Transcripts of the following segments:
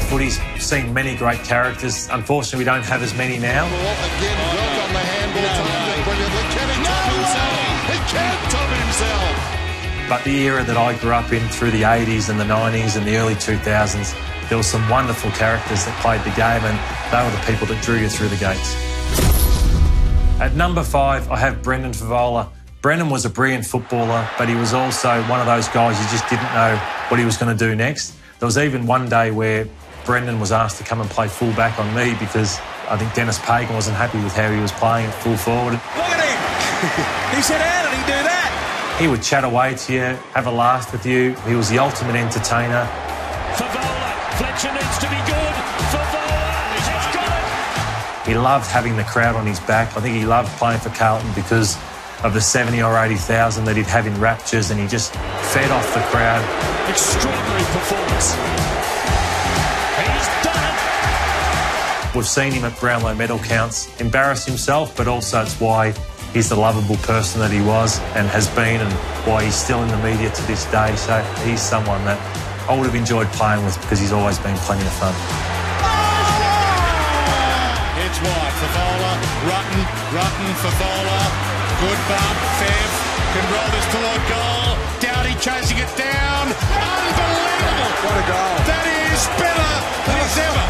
footy's seen many great characters. Unfortunately, we don't have as many now. Again, broke on the handball, timed it brilliantly. Can he top himself? He can top himself. But the era that I grew up in through the 80s and the 90s and the early 2000s, there were some wonderful characters that played the game, and they were the people that drew you through the gates. At number 5, I have Brendan Fowler. Brendan was a brilliant footballer, but he was also one of those guys you just didn't know what he was going to do next. There was even one day where Brendan was asked to come and play full-back on me because I think Dennis Pagan wasn't happy with how he was playing at full forward. Look at him! He said, how did he do that? He would chat away to you, have a laugh with you. He was the ultimate entertainer. Fowler, Fletcher needs to be good. Fowler, he's got it! He loved having the crowd on his back. I think he loved playing for Carlton because of the 70 or 80,000 that he'd have in raptures, and he just fed off the crowd. Extraordinary performance. He's done it. We've seen him at Brownlow medal counts embarrass himself, but also it's why he's the lovable person that he was and has been, and why he's still in the media to this day. So he's someone that I would have enjoyed playing with because he's always been plenty of fun. It's wide for Fowler. Rutten for Fowler. Good bump. Fev can roll this toward goal. Doughty chasing it down. Unbelievable. What a goal. That is better than ever.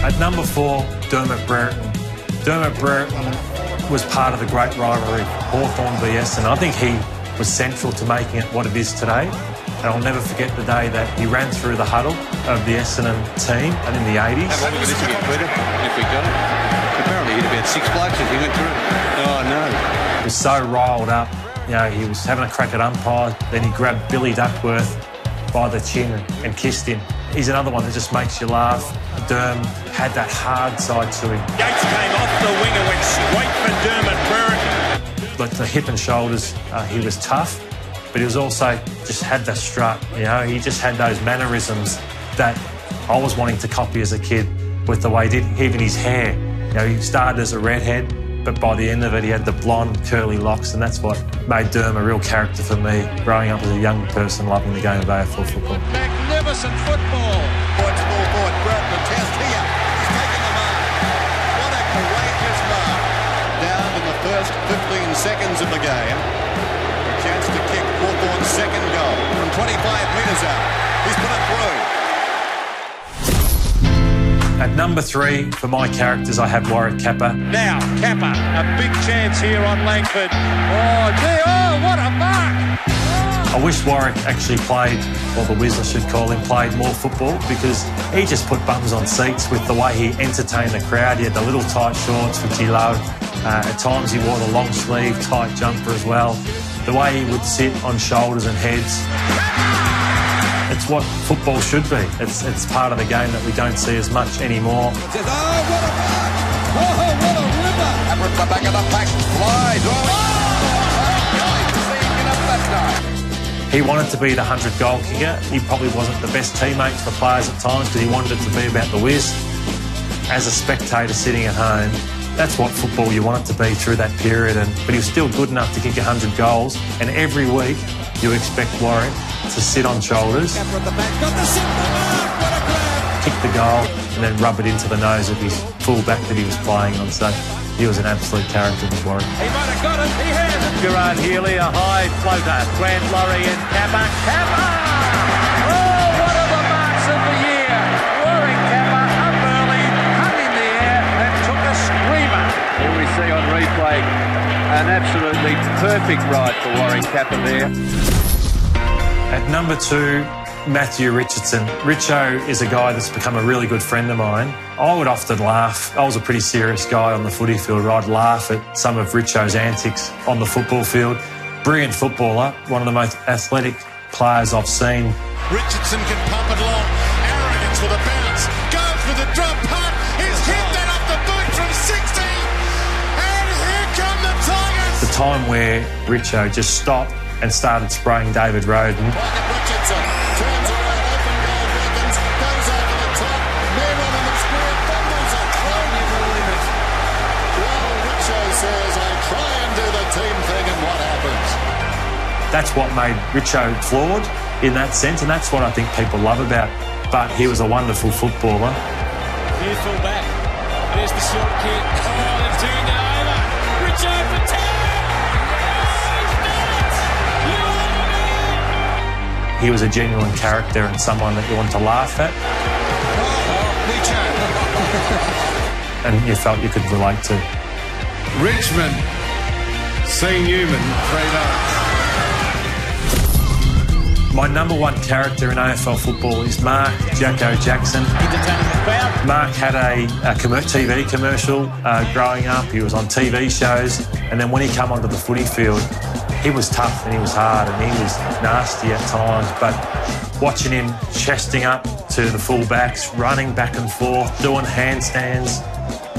At number 4, Dermott Brereton. Dermott Brereton was part of the great rivalry, Hawthorn v Essendon. I think he was central to making it what it is today. And I'll never forget the day that he ran through the huddle of the Essendon team and in the 80s. Have a look at this again, Peter, if we got it. Apparently he hit about 6 blokes as he went through. Oh, no. He was so riled up. You know, he was having a crack at umpire. Then he grabbed Billy Duckworth by the chin and kissed him. He's another one that just makes you laugh. Derm had that hard side to him. Yates came off the wing and went straight for Dermott Brereton. Like the hip and shoulders, he was tough, but he was also just had the strut. You know, he just had those mannerisms that I was wanting to copy as a kid with the way he did, even his hair. You know, he started as a redhead, but by the end of it, he had the blonde, curly locks, and that's what made Derm a real character for me, growing up as a young person loving the game of AFL football. Magnificent football. Points ball forward. Brereton, the test here. He's taking the mark. What a courageous mark. Down in the first 15 seconds of the game. A chance to kick Hawthorn's second goal from 25 metres out. He's put it through. At number 3, for my characters, I have Warwick Capper. Now, Kappa, a big chance here on Langford. Oh, gee, oh, what a mark! I wish Warwick actually played, or the Wiz I should call him, played more football, because he just put bums on seats with the way he entertained the crowd. He had the little tight shorts, which he loved. At times he wore the long sleeve, tight jumper as well. The way he would sit on shoulders and heads. It's what football should be. It's part of the game that we don't see as much anymore. Oh, what a mark! Oh, what a ripper! Capper at the back of the pack. Flies. He wanted to be the 100-goal kicker. He probably wasn't the best teammate for players at times because he wanted it to be about the Wiz. As a spectator sitting at home, that's what football you want it to be through that period. But he was still good enough to kick 100 goals, and every week you expect Warwick to sit on shoulders, Capper at the back, got the simple mark, what a grab! kick the goal, and then rub it into the nose of his full-back that he was playing on. So he was an absolute character, with Warwick. He might have got it, he has it. Gerard Healy, a high floater. Grant Laurie and Kappa. Kappa! Oh, one of the marks of the year. Warwick Kappa up early, hung in the air, and took a screamer. Here we see on replay an absolutely perfect ride for Warwick Kappa there. At number 2, Matthew Richardson. Richo is a guy that's become a really good friend of mine. I would often laugh. I was a pretty serious guy on the footy field. I'd laugh at some of Richo's antics on the football field. Brilliant footballer, one of the most athletic players I've seen. Richardson can pump it along. Arrogance with a bounce. Goes for the drop punt. He's hit that off the boot from 60. And here come the Tigers. The time where Richo just stopped and started spraying David Roden. Richardson turns around, open goal beckons, goes over the top, men on the square, fumbles it. Can you believe it? Well, Richo says, I try and do the team thing, and what happens? That's what made Richo flawed, in that sense, and that's what I think people love about. But he was a wonderful footballer. Here's full back. There's the short kick. Oh, they've turned it over. Richard for 10. He was a genuine character and someone that you want to laugh at. And you felt you could relate to. Richmond, C. Newman, 3 My number one character in AFL football is Marc Jackson. Entertaining the crowd. Marc had a TV commercial growing up. He was on TV shows. And then when he came onto the footy field, he was tough and he was hard and he was nasty at times. But watching him chesting up to the fullbacks, running back and forth, doing handstands,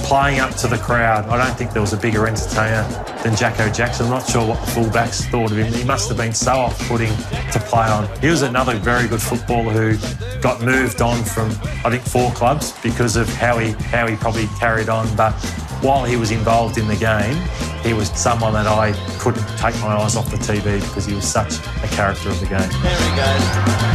playing up to the crowd. I don't think there was a bigger entertainer than Jackson. I'm not sure what the fullbacks thought of him. He must have been so off-putting to play on. He was another very good footballer who got moved on from, I think, 4 clubs because of how he probably carried on. But while he was involved in the game, he was someone that I couldn't take my eyes off the TV because he was such a character of the game. There he goes.